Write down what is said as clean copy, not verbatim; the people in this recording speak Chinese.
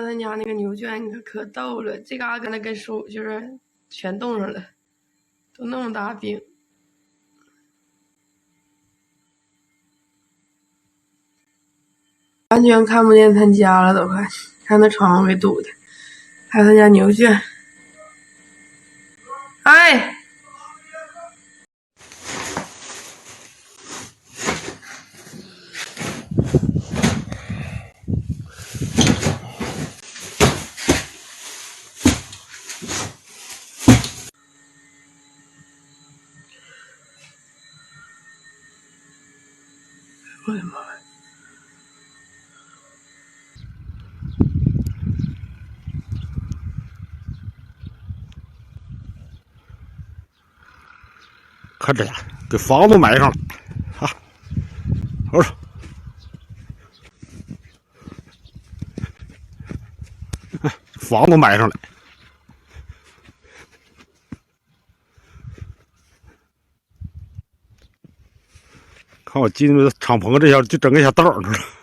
他家那个牛圈可逗了，这嘎跟那跟树就是全冻上了，都那么大病。完全看不见他家了，都快看那窗户给堵的，还有他家牛圈。哎，我的妈呀！看这呀，给房子埋上了啊！我说，房子埋上了。看我进入敞篷这下就整个小道儿去了。